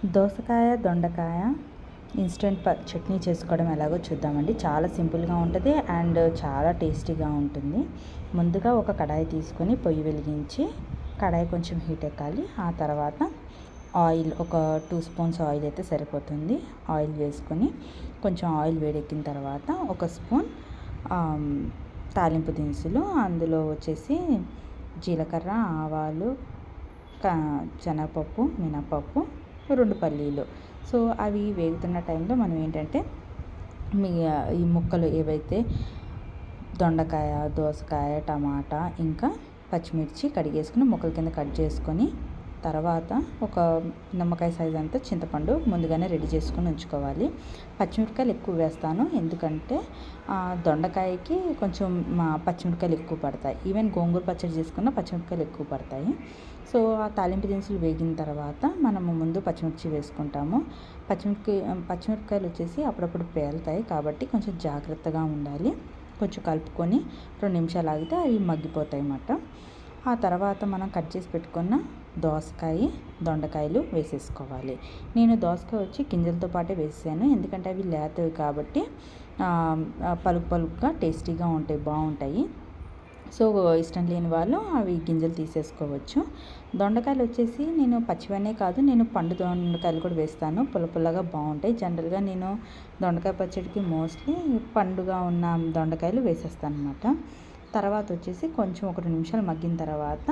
దోసకాయ దొండకాయ ఇన్స్టెంట్ చట్నీ చేసుకోవడం ఎలాగో చూద్దామండి. చాలా సింపుల్గా ఉంటుంది అండ్ చాలా టేస్టీగా ఉంటుంది. ముందుగా ఒక కడాయి తీసుకొని పొయ్యి వెలిగించి కడాయి కొంచెం హీట్ ఎక్కాలి. ఆ తర్వాత ఆయిల్ ఒక 2 స్పూన్స్ ఆయిల్ అయితే సరిపోతుంది. ఆయిల్ వేసుకొని కొంచెం ఆయిల్ వేడెక్కిన తర్వాత ఒక స్పూన్ తాలింపు దినుసులు, అందులో వచ్చేసి జీలకర్ర, ఆవాలు, శనగపప్పు, మినపప్పు, 2 పల్లీలు. సో అవి వేగుతున్న టైంలో మనం ఏంటంటే ఈ ముక్కలు ఏవైతే దొండకాయ, దోసకాయ, టమాటా ఇంకా పచ్చిమిర్చి కడిగేసుకుని ముక్కల కింద కట్ చేసుకొని తర్వాత ఒక నిమ్మకాయ సైజ్ అంతా చింతపండు ముందుగానే రెడీ చేసుకొని ఉంచుకోవాలి. పచ్చిమిరపకాయలు ఎక్కువ వేస్తాను, ఎందుకంటే దొండకాయకి కొంచెం పచ్చిమిరపకాయలు ఎక్కువ పడతాయి. ఈవెన్ గోంగూర పచ్చడి చేసుకున్న పచ్చిమిరపకాయలు ఎక్కువ పడతాయి. సో ఆ తాలింపు దినుసులు వేగిన తర్వాత మనము ముందు పచ్చిమిర్చి వేసుకుంటాము. పచ్చిమిరపకాయలు వచ్చేసి అప్పుడప్పుడు పేలుతాయి, కాబట్టి కొంచెం జాగ్రత్తగా ఉండాలి. కొంచెం కలుపుకొని 2 నిమిషాలు ఆగితే అవి మగ్గిపోతాయి అన్నమాట. ఆ తర్వాత మనం కట్ చేసి పెట్టుకున్న దోసకాయ, దొండకాయలు వేసేసుకోవాలి. నేను దోసకాయ వచ్చి గింజలతో పాటే వేసాను, ఎందుకంటే అవి లేతవి కాబట్టి పలుకుగా టేస్టీగా ఉంటాయి, బాగుంటాయి. సో ఇష్టం లేని వాళ్ళు అవి గింజలు తీసేసుకోవచ్చు. దొండకాయలు వచ్చేసి నేను పచ్చివనే కాదు, నేను పండు దొండకాయలు కూడా వేస్తాను, పుల్లగా బాగుంటాయి. జనరల్గా నేను దొండకాయ పచ్చడికి మోస్ట్లీ పండుగా ఉన్న దొండకాయలు వేసేస్తాను అన్నమాట. తర్వాత వచ్చేసి కొంచెం ఒక 2 నిమిషాలు మగ్గిన తర్వాత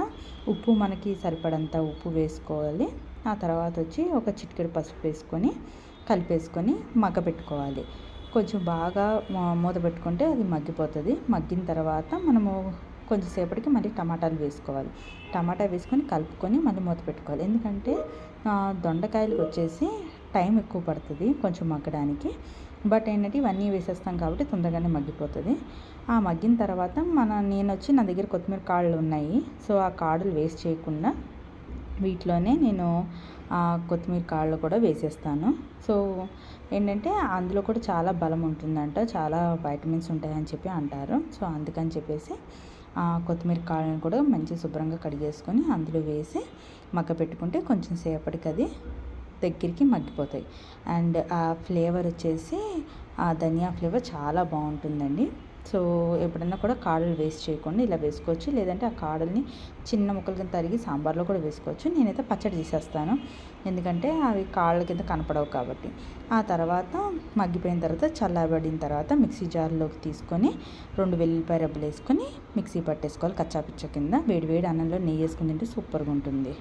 ఉప్పు మనకి సరిపడంత ఉప్పు వేసుకోవాలి. ఆ తర్వాత వచ్చి ఒక చిటికెడు పసుపు వేసుకొని కలిపేసుకొని మగ్గపెట్టుకోవాలి. కొంచెం బాగా మూత పెట్టుకుంటే అది మగ్గిపోతుంది. మగ్గిన తర్వాత మనము కొంచెంసేపటికి మళ్ళీ టమాటాలు వేసుకోవాలి. టమాటా వేసుకొని కలుపుకొని మళ్ళీ మూత పెట్టుకోవాలి, ఎందుకంటే దొండకాయలకు వచ్చేసి టైం ఎక్కువ పడుతుంది కొంచెం మగ్గడానికి. బట్ ఏంటంటే ఇవన్నీ వేసేస్తాం కాబట్టి తొందరగానే మగ్గిపోతుంది. ఆ మగ్గిన తర్వాత నా దగ్గర కొత్తిమీర కాడలు ఉన్నాయి. సో ఆ కాడలు వేస్ట్ చేయకుండా వీటిలోనే నేను కొత్తిమీర కాడలు కూడా వేసేస్తాను. సో ఏంటంటే అందులో కూడా చాలా బలం ఉంటుందంట, చాలా వైటమిన్స్ ఉంటాయని చెప్పి అంటారు. సో అందుకని చెప్పేసి కొత్తిమీర కాడలను కూడా మంచి శుభ్రంగా కడిగేసుకొని అందులో వేసి మగ్గపెట్టుకుంటే కొంచెం సేపటికి అది దగ్గరికి మగ్గిపోతాయి. అండ్ ఆ ఫ్లేవర్ వచ్చేసి ఆ ధనియా ఫ్లేవర్ చాలా బాగుంటుందండి. సో ఎప్పుడన్నా కూడా కాడలు వేస్ట్ చేయకుండా ఇలా వేసుకోవచ్చు, లేదంటే ఆ కాడల్ని చిన్న ముక్కల కింద తరిగి సాంబార్లో కూడా వేసుకోవచ్చు. నేనైతే పచ్చడి చేసేస్తాను, ఎందుకంటే అవి కాళ్ళ కింద కనపడవు కాబట్టి. ఆ తర్వాత మగ్గిపోయిన తర్వాత చల్లబడిన తర్వాత మిక్సీ జార్లోకి తీసుకొని 2 వెల్లుల్లిపాయ రెబ్బలు వేసుకొని మిక్సీ పట్టేసుకోవాలి కచ్చాపిచ్చ కింద. వేడి అన్నంలో నెయ్యి వేసుకుని తింటే సూపర్గా ఉంటుంది.